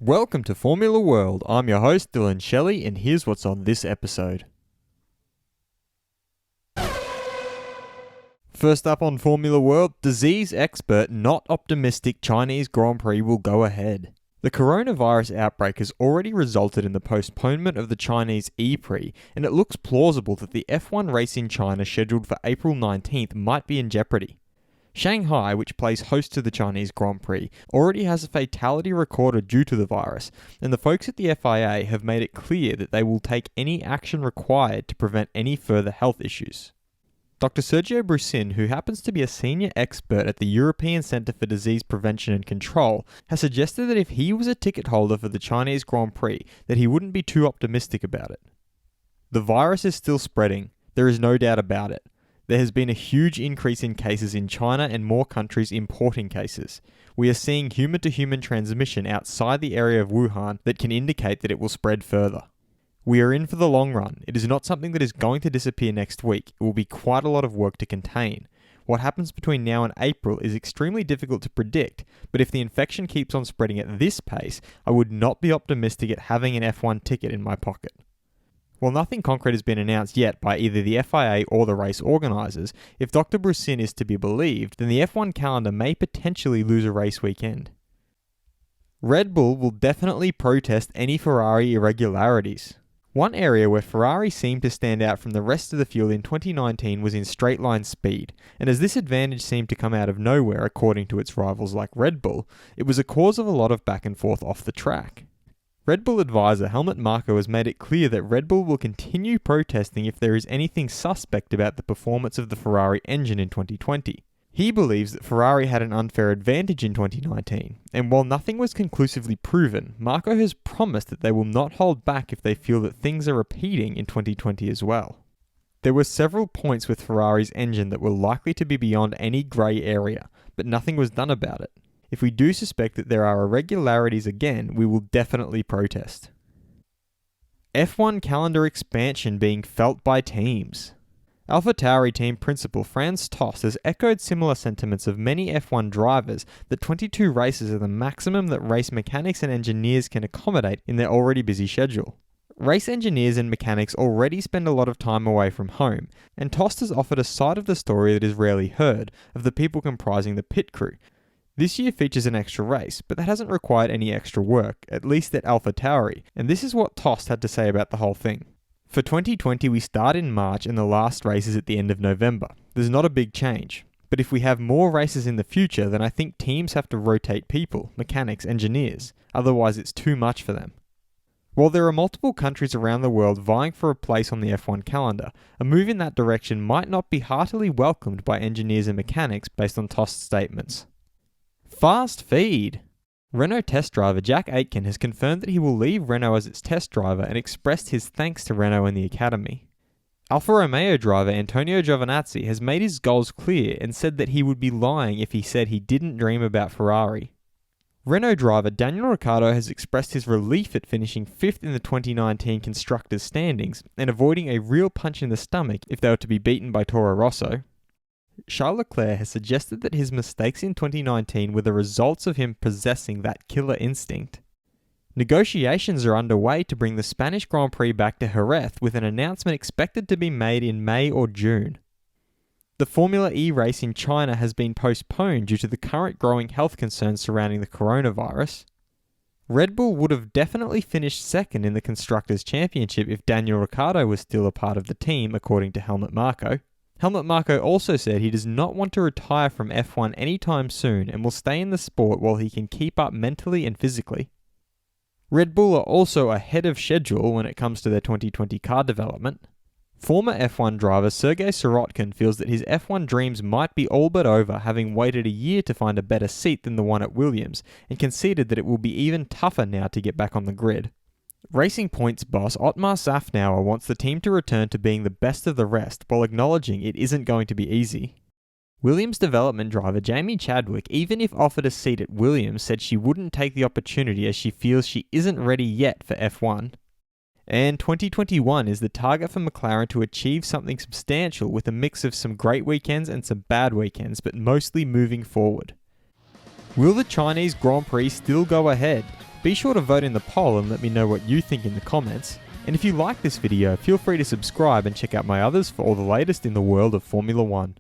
Welcome to Formula World. I'm your host Dylan Shelley, and here's what's on this episode. First up on Formula World, disease expert not optimistic Chinese Grand Prix will go ahead. The coronavirus outbreak has already resulted in the postponement of the Chinese ePrix, and it looks plausible that the F1 race in China scheduled for April 19th might be in jeopardy. Shanghai, which plays host to the Chinese Grand Prix, already has a fatality recorded due to the virus, and the folks at the FIA have made it clear that they will take any action required to prevent any further health issues. Dr. Sergio Brusin, who happens to be a senior expert at the European Centre for Disease Prevention and Control, has suggested that if he was a ticket holder for the Chinese Grand Prix, that he wouldn't be too optimistic about it. The virus is still spreading, there is no doubt about it. There has been a huge increase in cases in China and more countries importing cases. We are seeing human-to-human transmission outside the area of Wuhan that can indicate that it will spread further. We are in for the long run. It is not something that is going to disappear next week. It will be quite a lot of work to contain. What happens between now and April is extremely difficult to predict, but if the infection keeps on spreading at this pace, I would not be optimistic at having an F1 ticket in my pocket. While nothing concrete has been announced yet by either the FIA or the race organisers, if Dr. Brusin is to be believed, then the F1 calendar may potentially lose a race weekend. Red Bull will definitely protest any Ferrari irregularities. One area where Ferrari seemed to stand out from the rest of the field in 2019 was in straight line speed, and as this advantage seemed to come out of nowhere according to its rivals like Red Bull, it was a cause of a lot of back and forth off the track. Red Bull advisor Helmut Marko has made it clear that Red Bull will continue protesting if there is anything suspect about the performance of the Ferrari engine in 2020. He believes that Ferrari had an unfair advantage in 2019, and while nothing was conclusively proven, Marko has promised that they will not hold back if they feel that things are repeating in 2020 as well. There were several points with Ferrari's engine that were likely to be beyond any grey area, but nothing was done about it. If we do suspect that there are irregularities again, we will definitely protest. F1 calendar expansion being felt by teams. AlphaTauri team principal Franz Tost has echoed similar sentiments of many F1 drivers that 22 races are the maximum that race mechanics and engineers can accommodate in their already busy schedule. Race engineers and mechanics already spend a lot of time away from home, and Tost has offered a side of the story that is rarely heard, of the people comprising the pit crew. This year features an extra race, but that hasn't required any extra work, at least at AlphaTauri, and this is what Tost had to say about the whole thing. For 2020 we start in March and the last race is at the end of November. There's not a big change. But if we have more races in the future, then I think teams have to rotate people, mechanics, engineers. Otherwise it's too much for them. While there are multiple countries around the world vying for a place on the F1 calendar, a move in that direction might not be heartily welcomed by engineers and mechanics based on Tost's statements. Fast feed! Renault test driver Jack Aitken has confirmed that he will leave Renault as its test driver and expressed his thanks to Renault and the academy. Alfa Romeo driver Antonio Giovinazzi has made his goals clear and said that he would be lying if he said he didn't dream about Ferrari. Renault driver Daniel Ricciardo has expressed his relief at finishing 5th in the 2019 Constructors' standings and avoiding a real punch in the stomach if they were to be beaten by Toro Rosso. Charles Leclerc has suggested that his mistakes in 2019 were the results of him possessing that killer instinct. Negotiations are underway to bring the Spanish Grand Prix back to Jerez, with an announcement expected to be made in May or June. The Formula E race in China has been postponed due to the current growing health concerns surrounding the coronavirus. Red Bull would have definitely finished second in the Constructors' Championship if Daniel Ricciardo was still a part of the team, according to Helmut Marko. Helmut Marko also said he does not want to retire from F1 anytime soon and will stay in the sport while he can keep up mentally and physically. Red Bull are also ahead of schedule when it comes to their 2020 car development. Former F1 driver Sergei Sirotkin feels that his F1 dreams might be all but over, having waited a year to find a better seat than the one at Williams, and conceded that it will be even tougher now to get back on the grid. Racing Point's boss Otmar Safnauer wants the team to return to being the best of the rest, while acknowledging it isn't going to be easy. Williams development driver Jamie Chadwick, even if offered a seat at Williams, said she wouldn't take the opportunity as she feels she isn't ready yet for F1. And 2021 is the target for McLaren to achieve something substantial with a mix of some great weekends and some bad weekends, but mostly moving forward. Will the Chinese Grand Prix still go ahead? Be sure to vote in the poll and let me know what you think in the comments. And if you like this video, feel free to subscribe and check out my others for all the latest in the world of Formula 1.